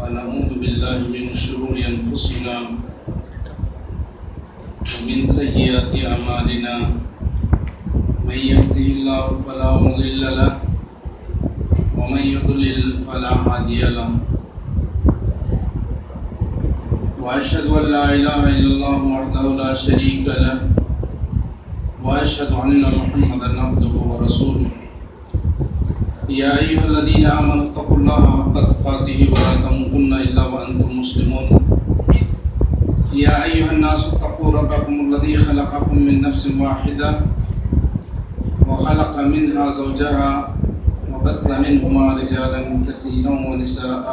ونعوذ بالله من شرور أنفسنا ومن سيئات أعمالنا من يهده الله فلا مضل له ومن يضلل فلا هادي له وأشهد أن لا إله إلا الله وحده لا شريك له وأشهد أن محمدا عبده ورسوله يا أيها الذين آمنوا اتقوا الله حق تقاته ولا تموتن إلا وأنتم مسلمون يا أيها الناس اتقوا ربكم الذي خلقكم من نفس واحدة وخلق منها زوجها وبث منهما رجالا كثيرا ونساء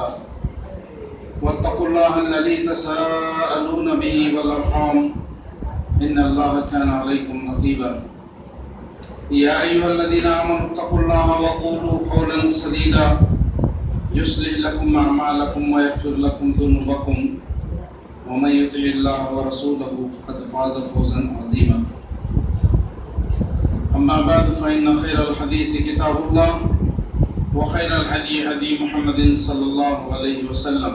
واتقوا الله الذي تساءلون به والأرحام إن الله كان عليكم رقيبا يا أيها الذين آمنوا اتقوا الله وقولوا قولا سديدا يصلح لكم أعمالكم ويغفر لكم ذنوبكم ومن يطع الله ورسوله فقد فاز فوزا عظيما أما بعد فإن خير الحديث كتاب الله وخير الهدي هدي محمد صلى الله عليه وسلم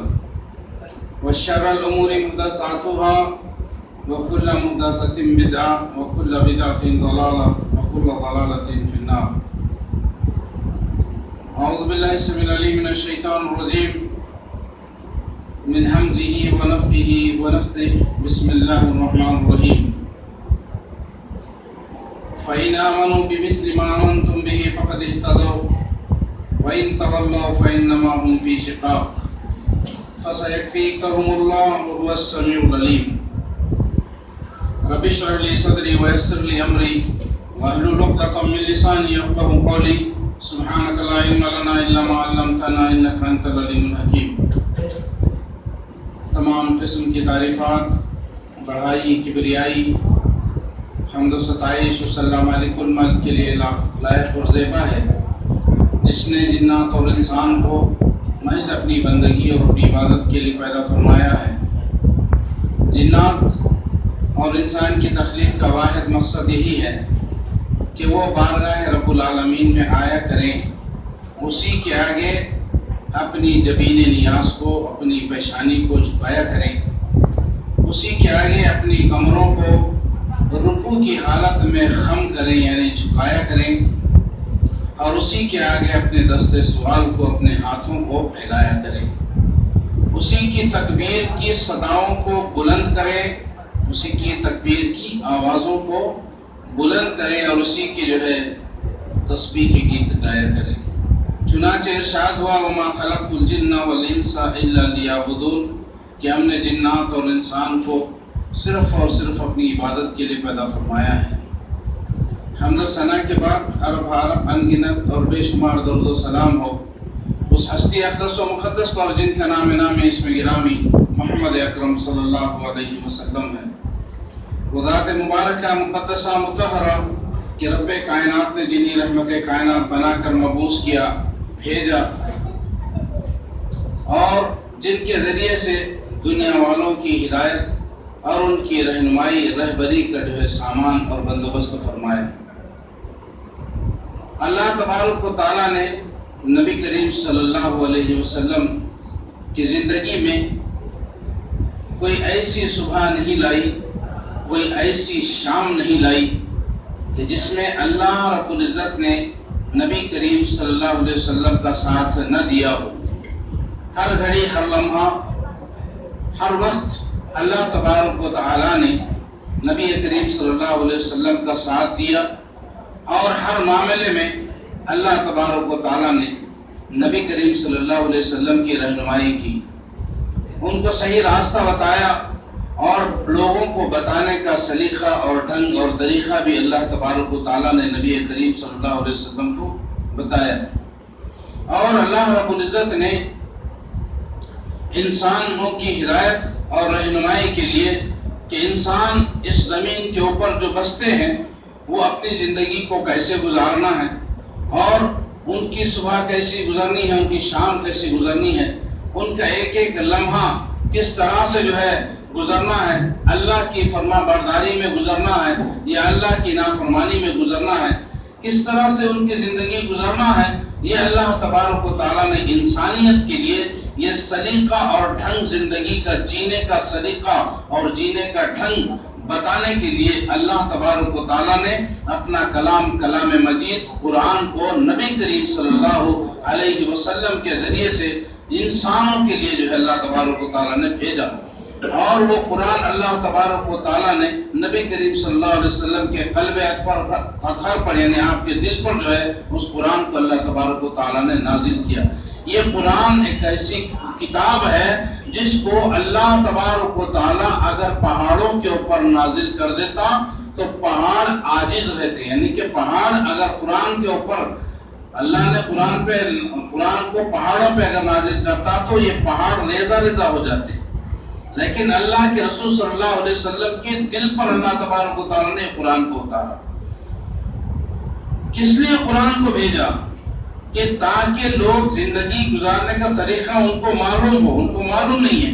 وشر الأمور محدثاتها وكل محدثة بدعة وكل بدعة ضلالة وكل ضلالة في النار. أعوذ بالله السميع العليم من الشيطان الرجيم من همزه ونفخه ونفثه بسم الله الرحمن الرحيم فإن آمنوا بمثل ما آمنتم به فقد اهتدوا وإن تولوا فإنما هم في شقاق فسيكفيكهم الله وهو السميع العليم. رب اشرح لي صدري ويسر لي أمري واحلل عقدة من لساني يفقهوا قولي سبحانك لا علم لنا إلا ما علمتنا إنك أنت العليم الحكيم. تمام قسم کی تعریفات، بڑائی، کبریائی، حمد و ستائش و صلی مالک الملک کے لیے لائق اور زیبا ہے، جس نے جنات اور انسان کو محض اپنی بندگی اور اپنی عبادت کے لیے پیدا فرمایا ہے۔ جنات اور انسان کی تخلیق کا واحد مقصد یہی ہے کہ وہ بارگاہ رب العالمین میں آیا کریں، اسی کے آگے اپنی جبین نیاز کو، اپنی پیشانی کو جھکایا کریں، اسی کے آگے اپنی کمروں کو رکوع کی حالت میں خم کریں یعنی جھکایا کریں، اور اسی کے آگے اپنے دست سوال کو، اپنے ہاتھوں کو پھیلایا کریں، اسی کی تکبیر کی صداؤں کو بلند کریں، اسی کی تکبیر کی آوازوں کو بلند کریں، اور اسی کی تسبیح کے گیت گایا کریں۔ چنانچہ ارشاد ہوا وما خلقت الجن والانس الا لیعبدون، کہ ہم نے جنات اور انسان کو صرف اور صرف اپنی عبادت کے لیے پیدا فرمایا ہے۔ حمد و ثنا کے بعد عرب انگنت اور بے شمار درود و سلام ہو اس ہستی اقدس و مقدس پر جن کا نام اسم گرامی محمد اکرم صلی اللہ علیہ وسلم ہے۔ وہ ذات مبارکہ مقدسہ مطہرہ کہ رب کائنات نے جنہیں رحمت کائنات بنا کر مبعوث کیا، بھیجا، اور جن کے ذریعے سے دنیا والوں کی ہدایت اور ان کی رہنمائی رہبری کا سامان اور بندوبست فرمایا۔ اللہ تبارک و تعالیٰ نے نبی کریم صلی اللہ علیہ وسلم کی زندگی میں کوئی ایسی صبح نہیں لائی، کوئی ایسی شام نہیں لائی کہ جس میں اللہ رب العزت نے نبی کریم صلی اللہ علیہ وسلم کا ساتھ نہ دیا ہو۔ ہر گھڑی، ہر لمحہ، ہر وقت اللہ تبارک و تعالیٰ نے نبی کریم صلی اللہ علیہ وسلم کا ساتھ دیا، اور ہر معاملے میں اللہ تبارک و تعالیٰ نے نبی کریم صلی اللہ علیہ وسلم کی رہنمائی کی، ان کو صحیح راستہ بتایا، اور لوگوں کو بتانے کا سلیقہ اور ڈھنگ اور طریقہ بھی اللہ تبارک و تعالیٰ نے نبی کریم صلی اللہ علیہ وسلم کو بتایا۔ اور اللہ رب العزت نے انسانوں کی ہدایت اور رہنمائی کے لیے کہ انسان اس زمین کے اوپر جو بستے ہیں وہ اپنی زندگی کو کیسے گزارنا ہے، اور ان کی صبح کیسی گزرنی ہے، ان کی شام کیسی گزرنی ہے، ان کا ایک ایک لمحہ کس طرح سے گزرنا ہے، اللہ کی فرما برداری میں گزرنا ہے یا اللہ کی نافرمانی میں گزرنا ہے، کس طرح سے ان کی زندگی گزرنا ہے، یہ اللہ تبارک و تعالیٰ نے انسانیت کے لیے یہ سلیقہ اور ڈھنگ، زندگی کا جینے کا سلیقہ اور جینے کا ڈھنگ بتانے کے لیے اللہ تبارک و تعالیٰ نے اپنا کلام مجید قرآن کو نبی کریم صلی اللہ علیہ وسلم کے ذریعے سے انسانوں کے لیے جو ہے اللہ تبارک و تعالیٰ نے بھیجا، اور وہ قرآن اللہ تبارک و تعالیٰ نے نبی کریم صلی اللہ علیہ وسلم کے قلب اطہر پر یعنی آپ کے دل پر جو ہے اس قرآن کو اللہ تبارک و تعالیٰ نے نازل کیا۔ یہ قرآن ایک ایسی کتاب ہے جس کو اللہ تبارک و تعالیٰ اگر پہاڑوں کے اوپر نازل کر دیتا تو پہاڑ عاجز رہتے، یعنی کہ پہاڑ اگر قرآن کے اوپر اللہ نے قرآن کو پہاڑوں پہ اگر نازل کرتا تو یہ پہاڑ ریزہ ریزہ ہو جاتے، لیکن اللہ کے رسول صلی اللہ علیہ وسلم کے دل پر اللہ تبارک و تعالیٰ نے قرآن کو اتارا۔ کس لیے قرآن کو بھیجا؟ کہ تاکہ لوگ زندگی گزارنے کا طریقہ ان کو معلوم ہو، ان کو معلوم نہیں ہے،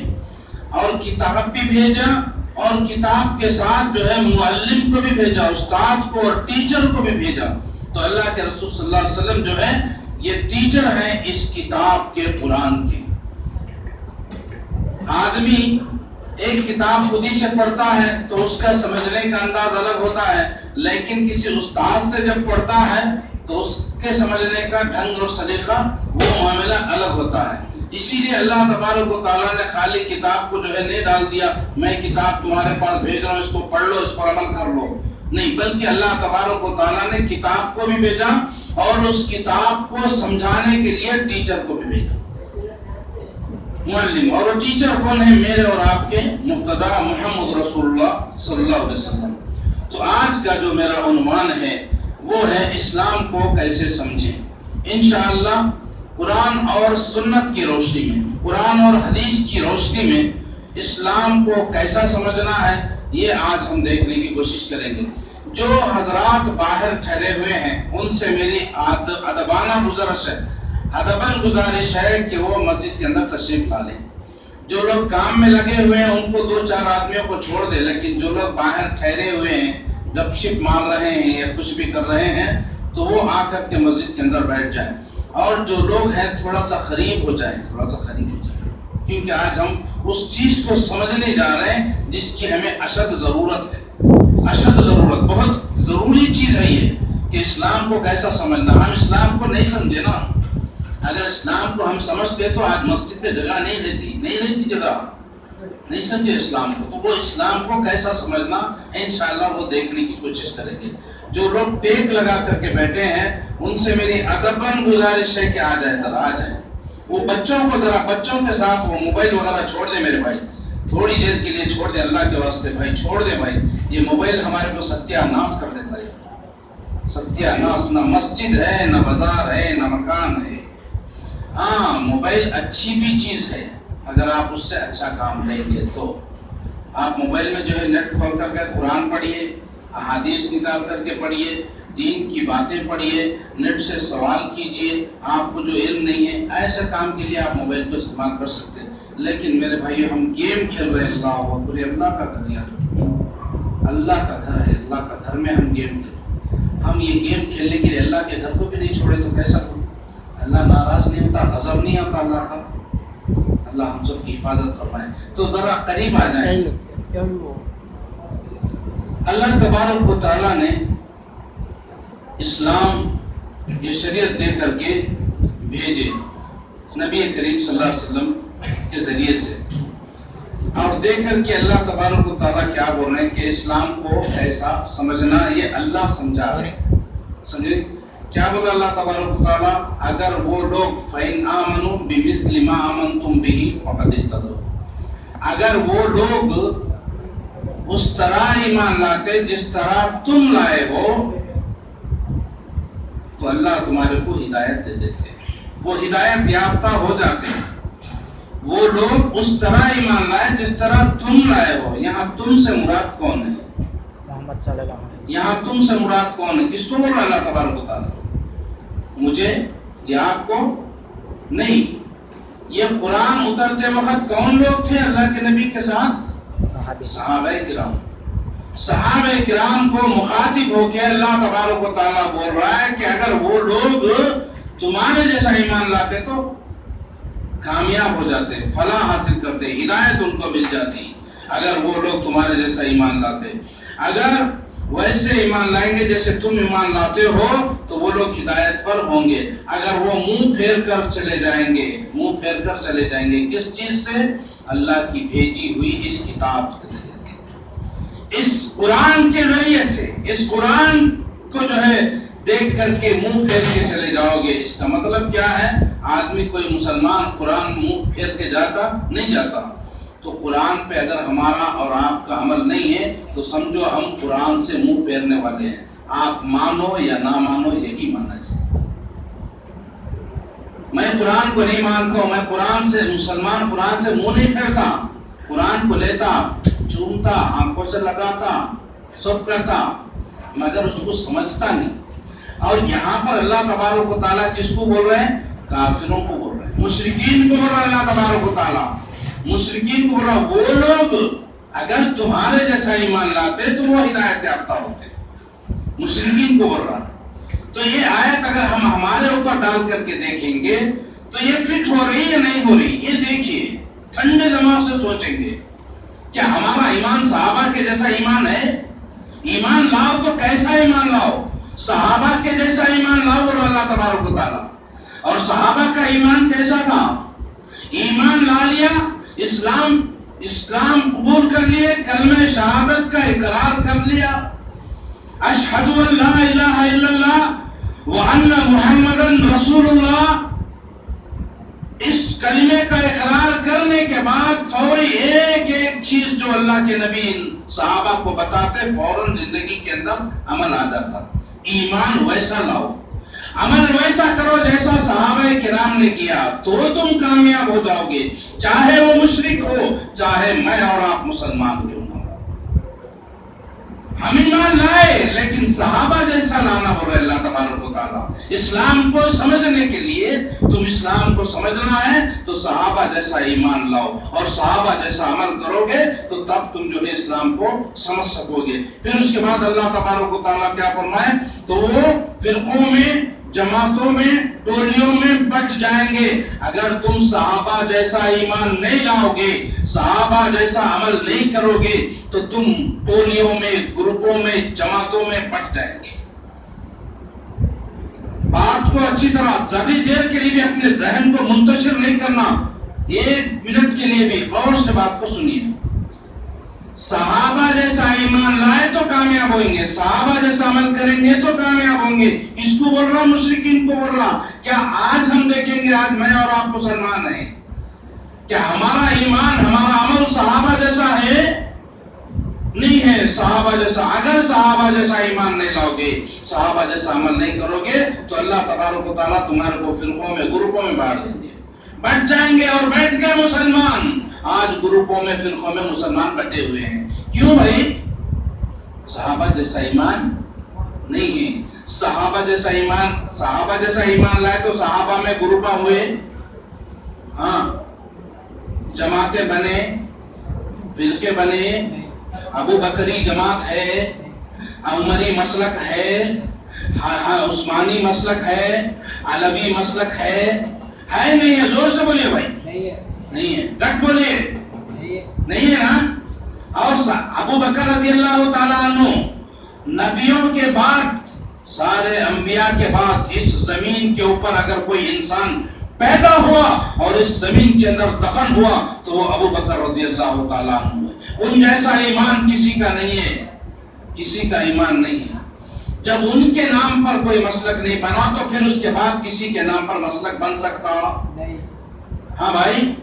اور کتاب بھی بھیجا، اور کتاب کے ساتھ جو ہے معلم کو بھی بھیجا، استاد کو اور ٹیچر کو بھی بھیجا۔ تو اللہ کے رسول صلی اللہ علیہ وسلم جو ہے یہ ٹیچر ہیں اس کتاب کے قرآن کے۔ آدمی ایک کتاب خود ہی سے پڑھتا ہے تو اس کا سمجھنے کا انداز الگ ہوتا ہے، لیکن کسی استاد سے جب پڑھتا ہے تو اس کے سمجھنے کا ڈھنگ اور سلیقہ وہ معاملہ الگ ہوتا ہے۔ اسی لیے اللہ تبارک و تعالیٰ نے خالی کتاب کو جو ہے نہیں ڈال دیا میں کتاب تمہارے پاس بھیج رہا ہوں اس کو پڑھ لو اس پر عمل کر لو، نہیں، بلکہ اللہ تبارک و تعالیٰ نے کتاب کو بھی بھیجا اور اس کتاب کو سمجھانے کے لیے ٹیچر کو بھی بھیجا، معلم۔ اور وہ ٹیچر کون ہے؟ میرے اور آپ کے مقتدی محمد رسول اللہ صلی اللہ علیہ وسلم۔ تو آج کا جو میرا عنوان ہے وہ ہے اسلام کو کیسے سمجھیں۔ انشاءاللہ قرآن اور سنت کی روشنی میں، قرآن اور حدیث کی روشنی میں اسلام کو کیسا سمجھنا ہے یہ آج ہم دیکھنے کی کوشش کریں گے۔ جو حضرات باہر ٹھہرے ہوئے ہیں ان سے میری ادبانہ گزارش ہے کہ وہ مسجد کے اندر تشریف لا لیں۔ جو لوگ کام میں لگے ہوئے ہیں ان کو 2-4 آدمیوں کو چھوڑ دیں، لیکن جو لوگ باہر ٹھہرے ہوئے ہیں گپ شپ مار رہے ہیں یا کچھ بھی کر رہے ہیں تو وہ آ کر کے مسجد کے اندر بیٹھ جائیں، اور جو لوگ ہیں تھوڑا سا قریب ہو جائیں، کیونکہ آج ہم اس چیز کو سمجھنے جا رہے ہیں جس کی ہمیں اشد ضرورت ہے، بہت ضروری چیز ہے یہ کہ اسلام کو کیسا سمجھنا۔ ہم اسلام کو نہیں سمجھے نا، اگر اسلام کو ہم سمجھتے تو آج مسجد میں جگہ نہیں رہتی جگہ، نہیں سمجھے اسلام کو، تو وہ اسلام کو کیسا سمجھنا انشاءاللہ وہ دیکھنے کی کوشش کریں گے۔ جو لوگ ٹیک لگا کر کے بیٹھے ہیں ان سے میری ادباً گزارش ہے کہ آ جائیں، وہ بچوں کے ساتھ وہ موبائل وغیرہ چھوڑ دیں، میرے بھائی تھوڑی دیر کے لیے چھوڑ دیں، اللہ کے واسطے بھائی چھوڑ دیں بھائی، یہ موبائل ہمارے کو ستیہ ناش کر دیتا ہے، ستیہ ناش، نہ مسجد ہے نہ بازار ہے نہ مکان ہے۔ ہاں موبائل اچھی بھی چیز ہے اگر آپ اس سے اچھا کام لیں گے تو۔ آپ موبائل میں جو ہے نیٹ کھول کر کے قرآن پڑھیے، احادیث نکال کر کے پڑھیے، دین کی باتیں پڑھیے، نیٹ سے سوال کیجئے، آپ کو جو علم نہیں ہے ایسے کام کے لیے آپ موبائل کو استعمال کر سکتے ہیں۔ لیکن میرے بھائی ہم گیم کھیل رہے ہیں، اللہ اکبر، اللہ کا گھر یار، اللہ کا گھر ہے، اللہ کا گھر میں ہم گیم کھیل، ہم یہ گیم کھیلنے کے لیے اللہ کے گھر کو بھی نہیں چھوڑے تو کیسا کروں؟ اللہ ناراض نہیں ہوتا، غضب نہیں ہوتا اللہ کا؟ اللہ ہم سب کی حفاظت فرمائے۔ تو ذرا قریب آ جائیں۔ اللہ تبارک و تعالیٰ نے اسلام یہ شریعت دے کر کے بھیجے نبی کریم صلی اللہ علیہ وسلم کے ذریعے سے، اور دے کر کے اللہ تبارک و تعالیٰ کیا بول رہے ہیں کہ اسلام کو ایسا سمجھنا، یہ اللہ سمجھا رہے ہیں۔ سمجھے کیا بولا اللہ تبارک و تعالیٰ؟ اگر وہ لوگ فَإِنْ آمَنُوا بِمِثْلِ مَا آمَنْتُمْ بِهِ فَقَدِ اهْتَدَوْا، اگر وہ لوگ اس طرح ایمان لاتے جس طرح تم لائے ہو تو اللہ تمہارے کو ہدایت دے دیتے، وہ ہدایت یافتہ ہو جاتے ہیں۔ وہ لوگ اس طرح ایمان لائے جس طرح تم لائے ہو۔ یہاں تم سے مراد کون ہے؟ محمد صلی اللہ علیہ وسلم۔ یہاں تم سے مراد کون ہے؟ کس کو بول رہا اللہ تبارک و تعالیٰ؟ مجھے یا آپ کو نہیں۔ یہ قرآن اترتے وقت کون لوگ تھے اللہ کے نبی کے ساتھ؟ صحابہ کرام۔ صحابہ کرام کو مخاطب ہو کے اللہ تبارک و تعالیٰ بول رہا ہے کہ اگر وہ لوگ تمہارے جیسا ایمان لاتے تو کامیاب ہو جاتے، فلاح حاصل کرتے، ہدایت ان کو مل جاتی اگر وہ لوگ تمہارے جیسا ایمان لاتے۔ اگر ویسے ایمان لائیں گے جیسے تم ایمان لاتے ہو تو وہ لوگ ہدایت پر ہوں گے۔ اگر وہ منہ پھیر کر چلے جائیں گے، منہ پھیر کر چلے جائیں گے کس چیز سے؟ اللہ کی بھیجی ہوئی اس کتاب کے ذریعے سے، اس قرآن کے ذریعے سے۔ اس قرآن کو جو ہے دیکھ کر کے منہ پھیر کے چلے جاؤ گے۔ اس کا مطلب کیا ہے؟ آدمی کوئی مسلمان قرآن منہ پھیر کے جاتا نہیں جاتا، تو قرآن پہ اگر ہمارا اور آپ کا عمل نہیں ہے تو سمجھو ہم قرآن سے منہ پھیرنے والے ہیں۔ آپ مانو یا نہ مانو، یہی ماننا ہے۔ میں قرآن کو نہیں مانتا ہوں، میں قرآن سے مسلمان قرآن سے منہ نہیں پھیرتا، قرآن کو لیتا، چومتا، آنکھوں سے لگاتا، سب کرتا، مگر اس کو سمجھتا نہیں۔ اور یہاں پر اللہ تبارک و تعالیٰ کس کو بول رہے ہیں؟ کافروں کو بول رہے ہیں، مشرکین کو بول رہا ہے اللہ تبارک و تعالیٰ۔ مشرکین کو بول رہا، وہ لوگ اگر تمہارے جیسا ایمان لاتے تو وہ ہدایت یافتہ ہوتے۔ مشرکین کو بول رہا۔ تو یہ آیت اگر ہم ہمارے اوپر ڈال کر کے دیکھیں گے تو یہ فٹ ہو رہی ہے نہیں ہو رہی؟ یہ دیکھیے، ٹھنڈے دماغ سے سوچیں گے کیا ہمارا ایمان صحابہ کے جیسا ایمان ہے؟ ایمان لاؤ تو کیسا ایمان لاؤ؟ صحابہ کے جیسا ایمان لاؤ بولو اللہ تبارک و تعالیٰ۔ اور صحابہ کا ایمان کیسا تھا؟ ایمان لا لیا، اسلام قبول کر لیے، کلمہ شہادت کا اقرار کر لیا، اشہد ان لا الہ الا اللہ وان محمدن رسول اللہ، اس کلمے کا اقرار کرنے کے بعد فوری ایک ایک چیز جو اللہ کے نبی صحابہ کو بتاتے فوراً زندگی کے اندر عمل آ جاتا۔ ایمان ویسا لاؤ، عمل ویسا کرو جیسا صحابہ کرام نے کیا تو تم کامیاب ہو جاؤ گے، چاہے وہ مشرک ہو، چاہے میں اور آپ مسلمان کیوں نہ ہو۔ ہم ایمان لائے لیکن صحابہ جیسا لانا ہو رہا ہے اللہ تبارک و تعالیٰ۔ اسلام کو سمجھنے کے لیے تم اسلام کو سمجھنا ہے تو صحابہ جیسا ایمان لاؤ اور صحابہ جیسا عمل کرو گے تو تب تم جو ہے اسلام کو سمجھ سکو گے۔ پھر اس کے بعد اللہ تبارک و تعالیٰ کیا فرمائے؟ تو وہ فرقوں میں، جماعتوں میں، ٹولیوں میں بٹ جائیں گے۔ اگر تم صحابہ جیسا ایمان نہیں لاؤ گے، صحابہ جیسا عمل نہیں کرو گے تو تم ٹولیوں میں، گروپوں میں، جماعتوں میں بٹ جائیں گے۔ بات کو اچھی طرح زیادہ دیر کے لیے بھی اپنے ذہن کو منتشر نہیں کرنا، ایک منٹ کے لیے بھی غور سے بات کو سنیے۔ صحابہ جیسا ایمان لائے تو کامیاب ہوئیں گے، صحابہ جیسا عمل کریں گے تو کامیاب ہوں گے۔ کس کو بول رہا؟ مشرکین کو بول رہا۔ کیا آج ہم دیکھیں گے، آج میں اور آپ مسلمان ہیں، کیا ہمارا ایمان، ہمارا عمل صحابہ جیسا ہے؟ نہیں ہے صحابہ جیسا۔ اگر صحابہ جیسا ایمان نہیں لاؤ گے، صحابہ جیسا عمل نہیں کرو گے تو اللہ تبارک و تعالیٰ تمہارے کو فرقوں میں، گروپوں میں بانٹ دیں گے، بٹ جائیں گے۔ اور بیٹھ گئے مسلمان، آج گروپوں میں، فرقوں میں مسلمان بٹے ہوئے ہیں۔ کیوں بھائی؟ صحابہ جیسا ایمان نہیں ہے۔ صحابہ جیسا ایمان لائے تو صحابہ میں گروپاں ہوئے، ہاں، جماعتیں بنے، فرقے بنے۔ ابو بکری جماعت ہے، عمری مسلک ہے، عثمانی مسلک ہے، علوی مسلک ہے نہیں ہے؟ زور سے بولیے بھائی، نہیں ہے، گٹ بولیے، نہیں ہے نا؟ اور ابو بکر رضی اللہ تعالیٰ عنہ نبیوں کے بعد، سارے انبیاء کے بعد اس زمین کے اوپر اگر کوئی انسان پیدا ہوا اور اس زمین کے اندر دفن ہوا تو وہ ابو بکر رضی اللہ تعالیٰ عنہ ہے۔ ان جیسا ایمان کسی کا نہیں ہے، کسی کا ایمان نہیں ہے۔ جب ان کے نام پر کوئی مسلک نہیں بنا تو پھر اس کے بعد کسی کے نام پر مسلک بن سکتا؟ ہاں بھائی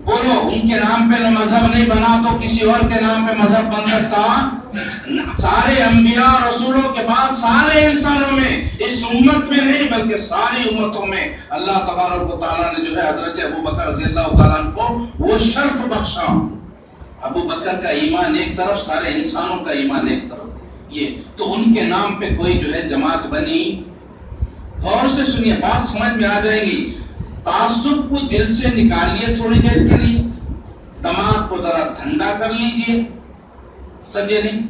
بولو، ان کے نام پہ مذہب نہیں بنا تو کسی اور کے نام پہ مذہب بن سکتا؟ سارے انبیاء رسولوں کے بعد سارے انسانوں میں، اس امت میں نہیں بلکہ ساری امتوں میں اللہ تبارک و تعالیٰ نے جو ہے حضرت ابو بکر رضی اللہ تعالیٰ عنہ کو وہ شرف بخشا۔ ابو بکر کا ایمان ایک طرف، سارے انسانوں کا ایمان ایک طرف، یہ تو ان کے نام پہ کوئی جو ہے جماعت بنی۔ غور سے سنیے، بات سمجھ میں آ جائے گی۔ تعصب کو دل سے نکالیے تھوڑی دیر کے لیے، دماغ کو ذرا ٹھنڈا کر لیجئے، سمجھے نہیں؟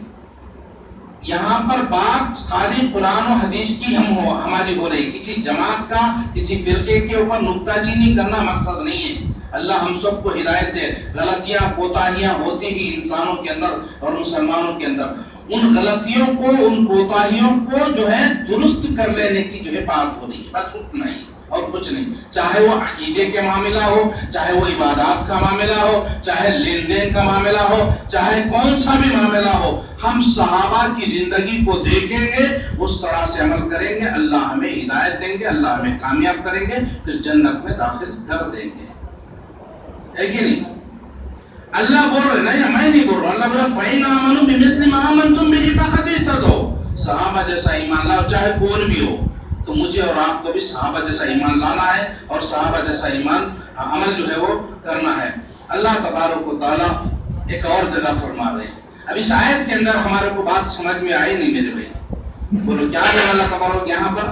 یہاں پر بات خالی قرآن و حدیث کی ہماری ہو رہی، کسی جماعت کا کسی فرقے کے اوپر نکتہ چینی کرنا مقصد نہیں ہے۔ اللہ ہم سب کو ہدایت دے۔ غلطیاں کوتاہیاں ہوتی ہی انسانوں کے اندر اور مسلمانوں کے اندر، ان غلطیوں کو ان کوتاہیوں کو جو ہے درست کر لینے کی جو ہے بات ہو رہی ہے، بس اتنا ہی اور کچھ نہیں۔ چاہے وہ عقیدے کے معاملہ ہو، چاہے وہ عبادات کا معاملہ ہو، چاہے لین دین کا معاملہ ہو، چاہے کون سا بھی معاملہ ہو، ہم صحابہ کی زندگی کو دیکھیں گے، اس طرح سے عمل کریں گے، اللہ ہمیں ہدایت دیں گے، اللہ ہمیں کامیاب کریں گے، پھر جنت میں داخل کر دیں گے، ہے کہ نہیں؟ اللہ بول رہے نہیں، میں نہیں بول رہا، اللہ بول رہا فَإِنْ آمَنُوا بِمِثْلِ مَا آمَنْتُمْ بِهِ فَقَدِ اهْتَدَوْا۔ صحابہ جیسا ایمان لاؤ، چاہے کون بھی ہو، تو مجھے اور آپ کو بھی صحابہ جیسا ایمان لانا ہے اور صحابہ جیسا ایمان عمل جو ہے وہ کرنا ہے۔ اللہ تبارک و تعالیٰ ایک اور جگہ فرما رہے ہیں۔ اب اس آیت کے اندر ہمارے کو بات سمجھ میں آئی نہیں میرے بھائی، بولو کیا ہے اللہ تبارک یہاں پر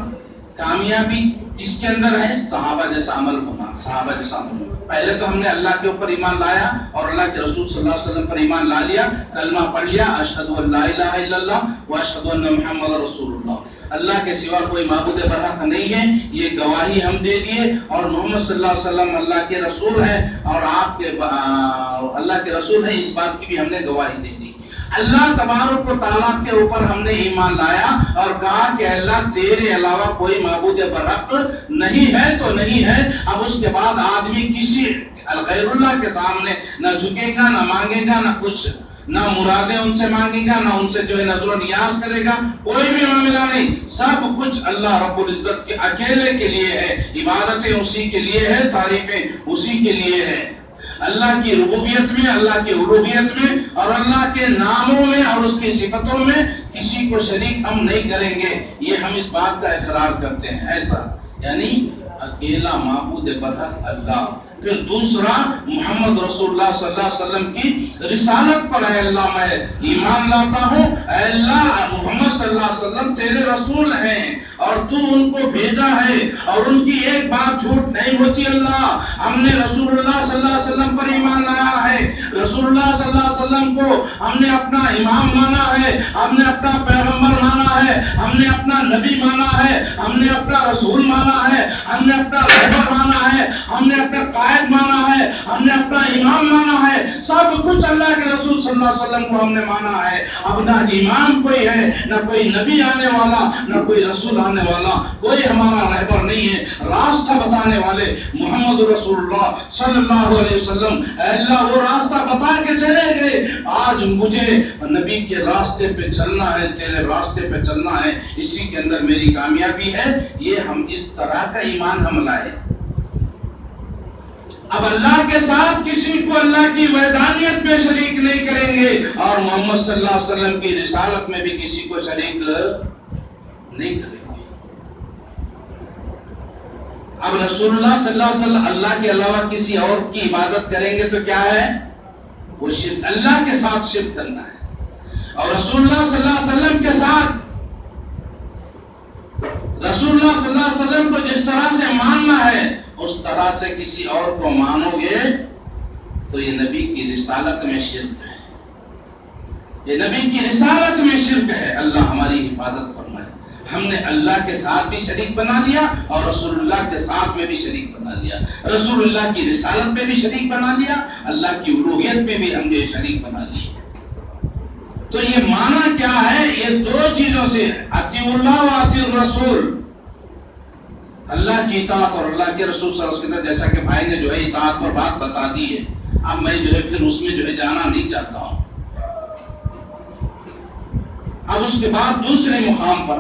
کامیابی کس کے اندر ہے؟ صحابہ جیسا عمل ہونا، صحابہ جیسا عمل ہونا۔ پہلے تو ہم نے اللہ کے اوپر ایمان لایا اور اللہ کے رسول صلی اللہ علیہ وسلم پر ایمان لا لیا، کلمہ پڑھ لیا، اشہد ان لا الہ الا اللہ و اشہد ان محمد رسول اللہ، اللہ کے سوا کوئی معبود برحق نہیں ہے، یہ گواہی ہم دے دیے، اور محمد صلی اللہ علیہ وسلم اللہ کے رسول ہیں اور آپ کے اللہ کے رسول ہیں، اس بات کی بھی ہم نے گواہی دے دی۔ اللہ تبارک و تعالیٰ کے اوپر ہم نے ایمان لایا اور کہا کہ اللہ تیرے علاوہ کوئی معبود برحق نہیں ہے تو نہیں ہے۔ اب اس کے بعد آدمی کسی غیر اللہ کے سامنے نہ جھکے گا، نہ مانگے گا، نہ کچھ، نہ مرادیں ان سے مانگے گا، نہ ان سے جو ہے نظر و نیاز کرے گا، کوئی بھی معاملہ نہیں، سب کچھ اللہ رب العزت کے اکیلے کے لیے ہے، عبادتیں اسی کے لیے ہے، تعریفیں اسی کے لیے ہے۔ اللہ کی ربوبیت میں، اللہ کی الوہیت میں اور اللہ کے ناموں میں اور اس کی صفتوں میں کسی کو شریک ہم نہیں کریں گے، یہ ہم اس بات کا اقرار کرتے ہیں۔ ایسا یعنی اکیلا معبود برحق اللہ۔ پھر دوسرا محمد رسول اللہ صلی اللہ علیہ وسلم کی رسالت پر اے اللہ میں ایمان لاتا ہوں، اے اللہ محمد صلی اللہ علیہ وسلم تیرے رسول ہیں اور تو ان کو بھیجا ہے اور ان کی ایک بات جھوٹ نہیں ہوتی اللہ۔ ہم نے رسول اللہ صلی اللہ علیہ وسلم پر ایمان لایا ہے، رسول اللہ صلی اللہ علیہ وسلم کو ہم نے اپنا امام مانا ہے، ہم نے اپنا پیغمبر مانا ہے، ہم نے اپنا نبی مانا ہے، ہم نے اپنا رسول مانا ہے، ہم نے اپنا رہبر مانا ہے، ہم نے اپنا قائد مانا ہے، ہم نے اپنا امام مانا ہے، سب کچھ اللہ کے رسول صلی اللہ علیہ وسلم کو ہم نے مانا ہے۔ اب نہ امام کوئی ہے، نہ کوئی نبی آنے والا، نہ کوئی رسول آنے والا، کوئی ہمارا رہبر نہیں ہے، راستہ بتانے والے محمد رسول اللہ صلی اللہ علیہ وسلم، اے اللہ وہ راستہ بتا کے چلے گئے، آج مجھے نبی کے راستے پہ چلنا ہے، تیرے راستے پہ چلنا ہے، اسی کے اندر میری کامیابی ہے۔ یہ ہم اس طرح کا ایمان ہم لائے۔ اب اللہ کے ساتھ کسی کو اللہ کی وحدانیت میں شریک نہیں کریں گے اور محمد صلی اللہ علیہ وسلم کی رسالت میں بھی کسی کو شریک نہیں کریں گے۔ اب رسول اللہ صلی اللہ علیہ وسلم اللہ کے علاوہ کسی اور کی عبادت کریں گے تو کیا ہے؟ وہ شرک، اللہ کے ساتھ شرک کرنا ہے۔ اور رسول اللہ صلی اللہ علیہ وسلم کے ساتھ، رسول اللہ صلی اللہ علیہ وسلم کو جس طرح سے ماننا ہے اس طرح سے کسی اور کو مانو گے تو یہ نبی کی رسالت میں شرک ہے، یہ نبی کی رسالت میں شرک ہے۔ اللہ ہماری حفاظت فرمائے۔ ہم نے اللہ کے ساتھ بھی شریک بنا لیا اور رسول اللہ کے ساتھ میں بھی شریک بنا لیا، رسول اللہ کی رسالت میں بھی شریک بنا لیا، اللہ کی الوہیت میں بھی ہم نے شریک بنا لیا۔ تو یہ معنی کیا ہے؟ یہ دو چیزوں سے، اطیعوا اللہ و اطیعوا الرسول، اللہ کی اطاعت اور اللہ کے رسول صلی اللہ علیہ وسلم، جیسا کہ بھائی نے جو ہے اطاعت پر بات بتا دی ہے، اب میں جو ہے پھر اس میں جو ہے جانا نہیں چاہتا ہوں۔ اب اس کے بعد دوسرے مقام پر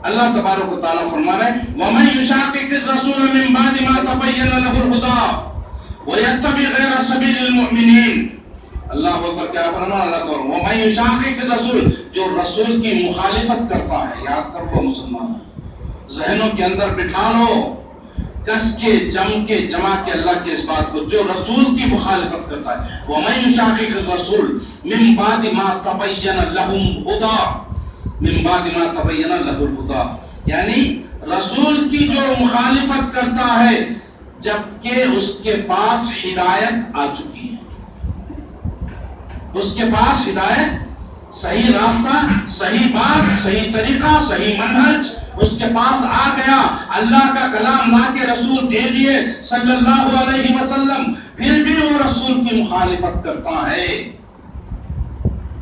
اللہ تبارک و تعالیٰ فرما رہے ہیں وَمَن يُشَاقِقِ الرَّسُولَ مِن بَعْدِ مَا تَبَيَّنَ لَهُ الْهُدَىٰ وَيَتَّبِعْ غَيْرَ سَبِيلِ الْمُؤْمِنِينَ۔ اللہ اکبر، کیا فرما اللہ تعالیٰ وَمَن يُشَاقِقِ الرَّسُولَ، جو رسول کی مخالفت کرتا ہے، یاد کر لو مسلمان، ذہنوں کے اندر بٹھا لو، کس کے جم کے جمع کے اللہ کے اس بات کو، جو رسول کی مخالفت کرتا ہے، وَمَن يُشَاقِقِ الرَّسُولَ مِن بَعْدِ مَا تَبَيَّنَ لَهُ الْهُدَىٰ، من بعد ما تبین له الهدى، یعنی رسول کی جو مخالفت کرتا ہے جبکہ اس کے پاس ہدایت آ چکی ہے، اس کے پاس ہدایت صحیح راستہ، صحیح بات، صحیح طریقہ، صحیح منہج اس کے پاس آ گیا، اللہ کا کلام لا کے رسول دے دیے صلی اللہ علیہ وسلم، پھر بھی وہ رسول کی مخالفت کرتا ہے۔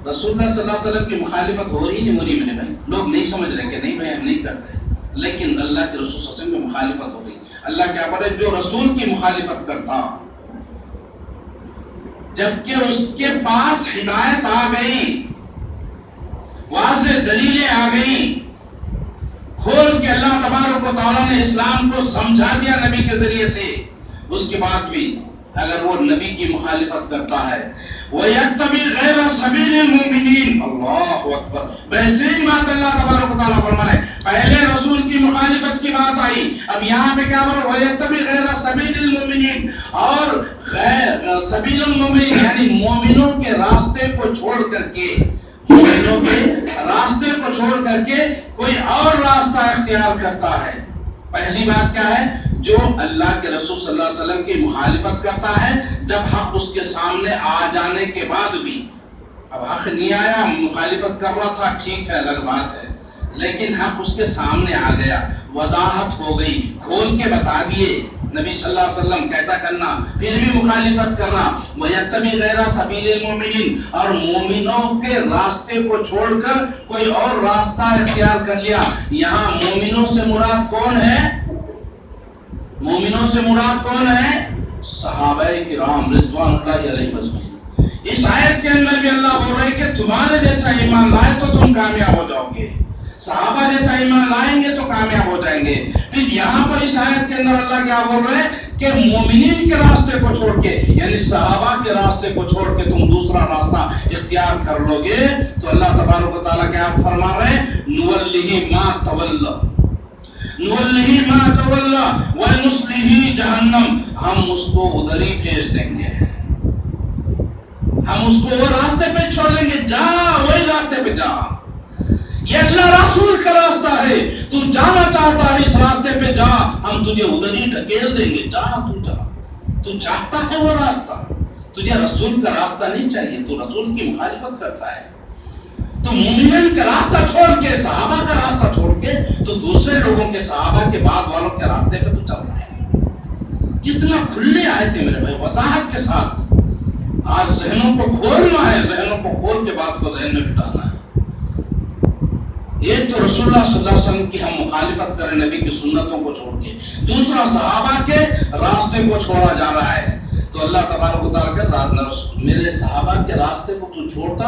رسول اللہ صلی اللہ علیہ وسلم کی مخالفت ہو رہی نہیں ہو رہی میرے بھائی؟ لوگ نہیں سمجھ رہے کہ نہیں بھائی ہم نہیں کرتے، لیکن اللہ کے رسول صلی اللہ علیہ وسلم کی مخالفت ہو رہی۔ اللہ کیا بولے؟ جو رسول کی مخالفت کرتا جبکہ اس کے پاس ہدایت آ گئی، واضح دلیلیں آ گئی، کھول کے اللہ تبارک و تعالیٰ نے اسلام کو سمجھا دیا نبی کے ذریعے سے، اس کے بعد بھی اگر وہ نبی کی مخالفت کرتا ہے وَيَتَّبِعْ غَيْرَ سَبِيلِ الْمُؤْمِنِينَ، اللہ اکبر، بہترین بات اللہ تبارک و تعالیٰ فرما رہے ہیں۔ پہلے رسول کی مخالفت کی بات آئی، اب یہاں پہ کیا بولو؟ وَيَتَّبِعْ غَيْرَ سَبِيلِ الْمُؤْمِنِينَ، اور غیر سبیل المؤمنین یعنی مومنوں کے راستے کو چھوڑ کر کے، مومنوں کے راستے کو چھوڑ کر کے کوئی اور راستہ اختیار کرتا ہے۔ پہلی بات کیا ہے؟ جو اللہ کے رسول صلی اللہ علیہ وسلم کی مخالفت کرتا ہے، جب حق اس کے سامنے آ جانے کے بعد بھی، اب حق نہیں آیا، مخالفت کر رہا تھا، ٹھیک ہے، الگ بات ہے، لیکن حق اس کے سامنے آ گیا، وضاحت ہو گئی، کھول کے بتا دیے نبی صلی اللہ علیہ وسلم کیسا کرنا، پھر بھی مخالفت کرنا۔ وَيَتَّبِعْ غَيْرَ سَبِيلِ الْمُؤْمِنِينَ، اور مومنوں کے راستے کو چھوڑ کر کوئی اور راستہ اختیار کر لیا۔ یہاں مومنوں سے مراد کون ہے؟ مومنوں سے مراد کون ہے؟ صحابہ کرام رضوان اللہ علیہم اجمعین۔ اس آیت کے اندر بھی اللہ بول رہے کہ تمہارے جیسا ایمان لائے تو تم کامیاب ہو جاؤ گے، صحابہ جیسا ایمان لائیں گے تو کامیاب ہو جائیں گے۔ پھر یہاں پر اس آیت کے اندر اللہ کیا بول رہے ہیں کہ مومنین کے راستے کو چھوڑ کے، یعنی صحابہ کے راستے کو چھوڑ کے تم دوسرا راستہ اختیار کر لو گے تو اللہ تبارک و تعالیٰ کیا فرما رہے ہیں؟ نُوَلِّهِ مَا تَوَلَّى نُوَلِّهِ مَا تَوَلَّى وَنُصْلِهِ جَهَنَّمَ، ہم اس کو ادھر ہی بھیج دیں گے، ہم اس کو وہ راستے پہ چھوڑ دیں گے، جا وہی راستے پہ جا، یہ اللہ رسول کا راستہ ہے، تو جانا چاہتا ہے اس راستے پہ جا، ہم تجھے ادھر ہی ڈھکیل دیں گے، جا تو جا، تو چاہتا ہے وہ راستہ، تجھے رسول کا راستہ نہیں چاہیے، تو رسول کی مخالفت کرتا ہے، تو مومنین کا راستہ چھوڑ کے، صحابہ کا راستہ چھوڑ کے تو دوسرے لوگوں کے، صحابہ کے بعد والوں کے راستے پہ تو چل رہا ہے۔ کتنا کھلے آئے تھے میرے بھائی، وضاحت کے ساتھ۔ آج ذہنوں کو کھولنا ہے، ذہنوں کو کھول کے بات کو ذہن میں بٹھانا ہے۔ ایک تو رسول اللہ صلی اللہ علیہ وسلم کی ہم مخالفت کریں نبی کی سنتوں کو چھوڑ کے، دوسرا صحابہ کے راستے کو چھوڑا جا رہا ہے، تو اللہ تبارک و تعالیٰ کہ میرے صحابہ کے راستے کو تم چھوڑتا،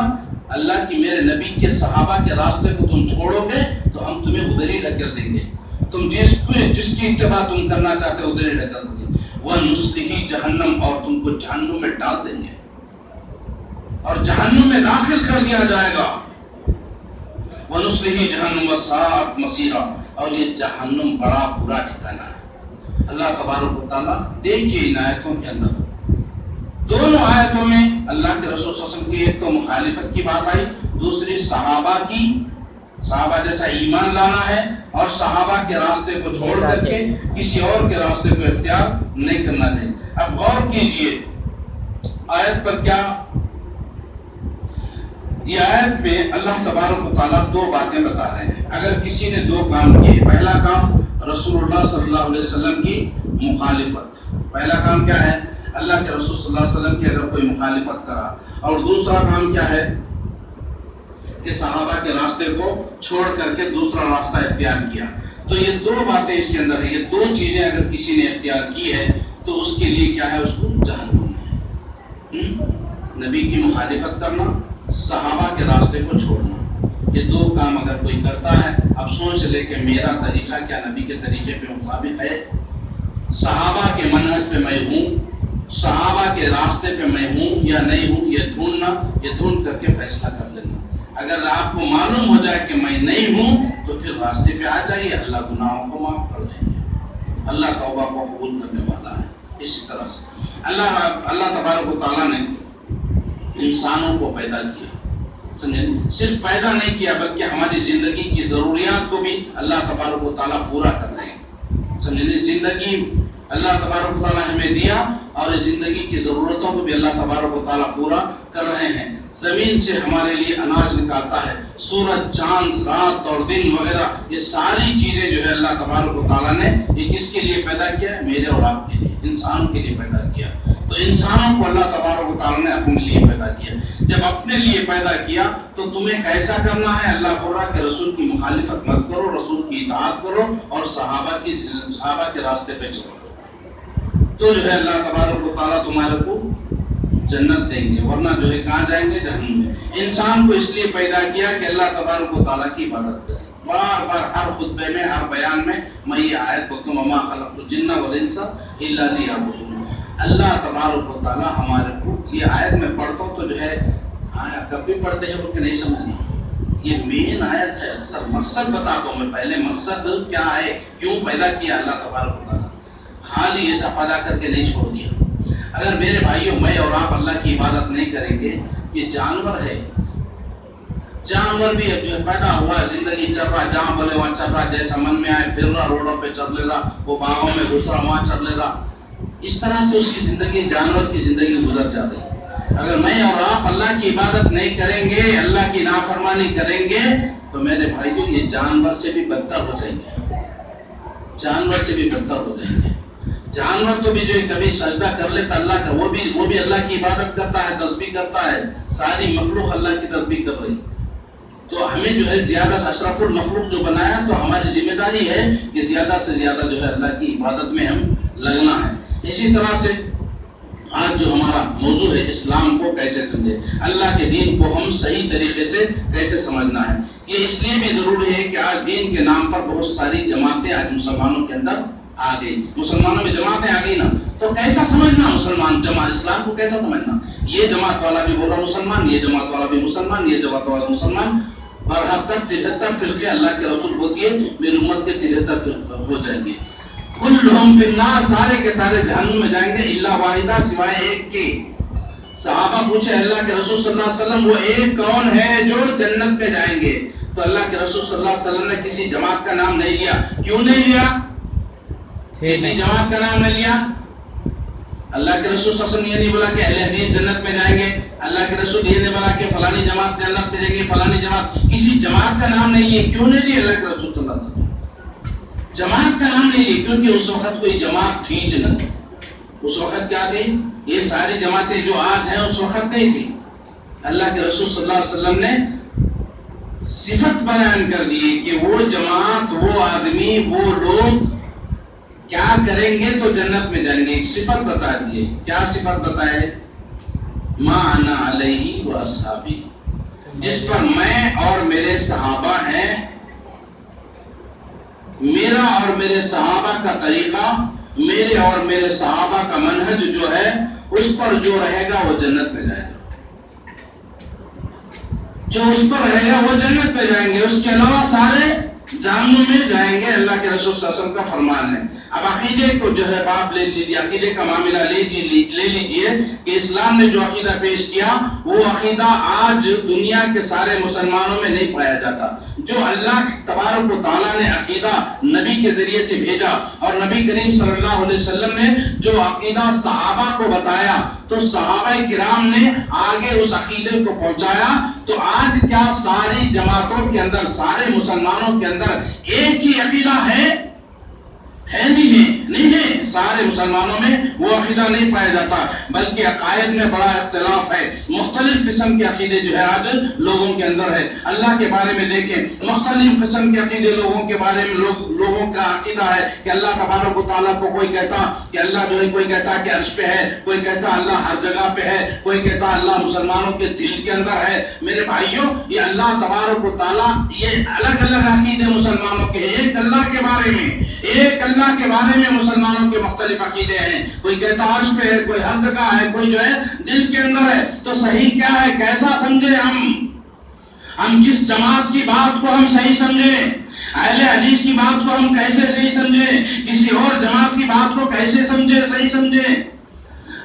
اللہ کی میرے نبی کے صحابہ کے راستے کو تم چھوڑو گے تو ہم تمہیں ادھر ہی ڈھکیل دیں گے، تم جس کی اتباع تم کرنا چاہتے ہو ادھر ہی ڈھکیل دیں گے، وَنُصْلِهِ جَهَنَّمَ، اور تم کو جہنم میں ڈال دیں گے اور جہنم میں داخل کر دیا جائے گا۔ وَنُصْلِهِ جَهَنَّمَ وَسَاءَتْ مَصِيرًا، اور یہ جہنم بڑا برا ٹھکانہ ہے۔ اللہ تبارک و تعالیٰ دیکھیے ان آیتوں کے اندر، دونوں آیتوں میں اللہ کے رسول صلی اللہ علیہ وسلم کی ایک تو مخالفت کی بات آئی، دوسری صحابہ کی، صحابہ جیسا ایمان لانا ہے اور صحابہ کے راستے کو چھوڑ کر کے کسی اور کے راستے کو اختیار نہیں کرنا چاہیے۔ اب غور کیجئے آیت پر کیا، یہ آیت میں اللہ تبارک و تعالیٰ دو باتیں بتا رہے ہیں۔ اگر کسی نے دو کام کیے، پہلا کام رسول اللہ صلی اللہ علیہ وسلم کی مخالفت، پہلا کام کیا ہے؟ اللہ کے رسول صلی اللہ علیہ وسلم کی اگر کوئی مخالفت کرا، اور دوسرا کام کیا ہے کہ صحابہ کے راستے کو چھوڑ کر کے دوسرا راستہ اختیار کیا، تو یہ دو باتیں اس کے اندر ہیں، یہ دو چیزیں اگر کسی نے اختیار کی ہے تو اس کے لیے کیا ہے؟ اس کو جہنم ہے۔ نبی کی مخالفت کرنا، صحابہ کے راستے کو چھوڑنا، یہ دو کام اگر کوئی کرتا ہے، اب سوچ لے کہ میرا طریقہ کیا نبی کے طریقے پہ مطابق ہے، صحابہ کے منہج پہ میں ہوں، صحابہ کے راستے پہ میں ہوں یا نہیں ہوں، یہ ڈھونڈ کر کے فیصلہ کر لینا۔ اگر آپ کو معلوم ہو جائے کہ میں نہیں ہوں تو پھر راستے پہ آ جائیے، اللہ گناہوں کو معاف کر دیں گے، اللہ توبہ کو قبول کرنے والا ہے۔ اسی طرح سے اللہ تبارک و تعالیٰ نے انسانوں کو پیدا کیا، صرف پیدا نہیں کیا بلکہ ہماری زندگی کی ضروریات کو بھی اللہ تبارک و تعالیٰ پورا کر رہے ہیں۔ سمجھے، زندگی اللہ تبارک و تعالیٰ ہمیں دیا اور اس زندگی کی ضرورتوں کو بھی اللہ تبارک و تعالیٰ پورا کر رہے ہیں۔ زمین سے ہمارے لیے اناج نکالتا ہے، سورج، چاند، رات اور دن وغیرہ، یہ ساری چیزیں جو ہے اللہ تبارک و تعالیٰ نے یہ کس کے لیے پیدا کیا؟ میرے اور آپ کے لیے، انسانوں کے لیے پیدا کیا۔ تو انسانوں کو اللہ تبارک و تعالیٰ نے اپنے لیے پیدا کیا۔ جب اپنے لیے پیدا کیا تو تمہیں کیسا کرنا ہے؟ اللہ کو رہا کہ رسول کی مخالفت مت کرو، رسول کی اطاعت کرو اور صحابہ کے راستے پہ چلو، تو جو ہے اللہ تبارک و تعالیٰ تمہارے کو جنت دیں گے، ورنہ جو ہے کہاں جائیں گے؟ جہنم میں۔ انسان کو اس لیے پیدا کیا کہ اللہ تبارک و تعالیٰ کی عبادت کرے۔ بار بار ہر خطبے میں، ہر بیان میں میں یہ آیت بولتا ہوں، وما خلقت الجن والانس الا لیعبدون۔ اللہ تبارک و تعالیٰ ہمارے کو، یہ آیت میں پڑھتا ہوں تو جو ہے کبھی پڑھتے ہیں وہ کہ نہیں سمجھنی، یہ مین آیت ہے، اصل مقصد بتاتا ہوں میں پہلے، مقصد کیا ہے، کیوں پیدا کیا اللہ تبارک و تعالیٰ، خالی ایسا پیدا کر کے نہیں چھوڑ دیا۔ اگر میرے بھائیوں میں اور آپ اللہ کی عبادت نہیں کریں گے، یہ جانور ہے، جانور بھی جو پیدا ہوا زندگی چل رہا، جہاں بولے وہاں چل رہا، جیسا من میں آئے پھر رہا، روڈوں پہ چل لے رہا، وہ باغوں میں گھس رہا، وہاں چل لے رہا، اس طرح سے اس کی زندگی، جانور کی زندگی گزر جا رہی ہے۔ اگر میں اور آپ اللہ کی عبادت نہیں کریں گے، اللہ کی نافرمانی کریں گے، تو میرے بھائیوں یہ جانور سے بھی بدتر ہو جائیں گے، جانور سے بھی بدتر ہو جائیں گے۔ جانور تو بھی جو کبھی سجدہ کر لیتا اللہ کا، وہ بھی اللہ کی عبادت کرتا ہے، تسبیح کرتا ہے، ساری مخلوق اللہ کی تسبیح کر رہی۔ تو ہمیں جو ہے زیادہ سے اشرف المخلوق جو بنایا، تو ہماری ذمہ داری ہے کہ زیادہ سے زیادہ جو ہے اللہ کی عبادت میں ہم لگنا ہے۔ اسی طرح سے آج جو ہمارا موضوع ہے، اسلام کو کیسے سمجھے، اللہ کے دین کو ہم صحیح طریقے سے کیسے سمجھنا ہے۔ یہ اس لیے بھی ضروری ہے کہ آج دین کے نام پر بہت ساری جماعتیں آج مسلمانوں کے اندر آ گئی، مسلمانوں میں جماعتیں آ گئی نا، تو کیسا سمجھنا مسلمان جماعت، اسلام کو کیسا سمجھنا؟ یہ جماعت والا بھی بول رہا مسلمان، یہ جماعت والا بھی مسلمان، یہ جماعت والا مسلمان، اور اب تک 73 فرقے اللہ کے رسول کو دیے، میری امت کے 73 فرقے ہو جائیں گے، کلہم فی النار، سارے کے سارے جہنم میں جائیں گے، الا واحدہ، سوائے ایک کے۔ صحابہ پوچھے اللہ کے رسول صلی اللہ علیہ وسلم، وہ ایک کون ہے جو جنت میں جائیں گے؟ تو اللہ کے رسول صلی اللہ علیہ وسلم نے کسی جماعت کا نام نہیں لیا۔ کیوں نہیں لیا؟ کسی جماعت کا نام نہیں لیا۔ اللہ کے رسول صلی اللہ علیہ وسلم یہ نہیں بولا کہ اہل حدیث جنت میں جائیں گے، اللہ کے رسول یہ نہیں بولا کہ فلانی جماعت جنت میں جائیں گے، فلانی جماعت، کسی جماعت کا نام نہیں ہے۔ کیوں نہیں لیا اللہ کے رسول صلی اللہ علیہ وسلم؟ جماعت کا نام نہیں لیا کیونکہ اس وقت کوئی جماعت تھی نہیں، اس وقت کیا تھی؟ یہ ساری جماعتیں جو آج ہیں اس وقت نہیں تھی۔ اللہ کے رسول صلی اللہ علیہ وسلم نے صفت بیان کر دی کہ وہ جماعت، وہ آدمی، وہ لوگ کیا کریں گے تو جنت میں جائیں گے۔ ایک صفت بتا دیے، کیا صفت بتائے؟ ما انا علیہ و اصحابی، جس پر میں اور میرے صحابہ ہیں، میرا اور میرے صحابہ کا طریقہ، میرے اور میرے صحابہ کا منہج جو ہے، اس پر جو رہے گا وہ جنت میں جائے گا، جو اس پر رہے گا وہ جنت میں جائیں گے، اس کے علاوہ سارے جہنم میں جائیں گے، اللہ کے رسول صلی اللہ علیہ وسلم کا فرمان ہے۔ اب عقیدے کو جو ہے باپ لے لیجیے، عقیدے کا معاملہ لے لیجیے کہ اسلام نے جو عقیدہ پیش کیا وہ عقیدہ آج دنیا کے سارے مسلمانوں میں نہیں پایا جاتا۔ جو اللہ تبارک و تعالیٰ نے عقیدہ نبی کے ذریعے سے بھیجا اور نبی کریم صلی اللہ علیہ وسلم نے جو عقیدہ صحابہ کو بتایا تو صحابہ کرام نے آگے اس عقیدے کو پہنچایا، تو آج کیا ساری جماعتوں کے اندر، سارے مسلمانوں کے اندر ایک ہی عقیدہ ہے نہیں ہے، سارے مسلمانوں میں وہ عقیدہ نہیں پایا جاتا، بلکہ عقائد میں بڑا اختلاف ہے، مختلف قسم کے عقیدے جو ہے آج لوگوں کے اندر ہے۔ اللہ کے بارے میں دیکھیں، مختلف قسم کے عقیدے لوگوں کے بارے میں، لوگوں کا عقیدہ ہے کہ اللہ تبارک و تعالیٰ کو، کوئی کہتا کہ اللہ جو ہے، کوئی کہتا کہ عرش پہ ہے، کوئی کہتا اللہ ہر جگہ پہ ہے، کوئی کہتا اللہ مسلمانوں کے دل کے اندر ہے۔ میرے بھائیوں، یہ اللہ تبارک و تعالیٰ، یہ الگ الگ عقیدے مسلمانوں کے، ایک اللہ کے بارے میں، ایک اللہ کے بارے میں مسلمانوں کے مختلف عقیدے ہیں، کوئی کہتا عرش پہ ہے، کوئی ہر جگہ ہے، کوئی جو ہے دل کے اندر ہے۔ تو صحیح کیا ہے؟ کیسا سمجھے ہم کس جماعت کی بات کو ہم صحیح سمجھیں؟ اہل حدیث کی بات کو ہم کیسے صحیح سمجھیں؟ کسی اور جماعت کی بات کو کیسے صحیح سمجھیں؟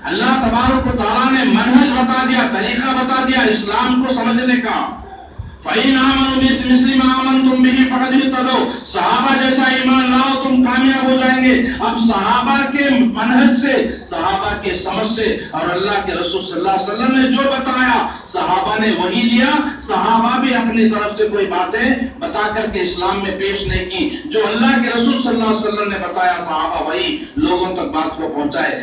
اللہ تبارک و تعالیٰ نے منہج بتا دیا، طریقہ بتا دیا اسلام کو سمجھنے کا۔ فَإِنْ آمَنُوا بِمِثْلِ مَا آمَنْتُمْ بِهِ فَقَدِ اهْتَدَوْا، صحابہ جیسا ایمان لاؤ تم کامیاب ہو جائیں گے۔ اب صحابہ کے منہج سے، صحابہ کے سمجھ سے، اور اللہ کے رسول صلی اللہ علیہ وسلم نے جو بتایا صحابہ نے وہی لیا. صحابہ بھی اپنی طرف سے کوئی باتیں بتا کر کے اسلام میں پیش نہیں کی. جو اللہ کے رسول صلی اللہ علیہ وسلم نے بتایا صحابہ وہی لوگوں تک بات کو پہنچائے.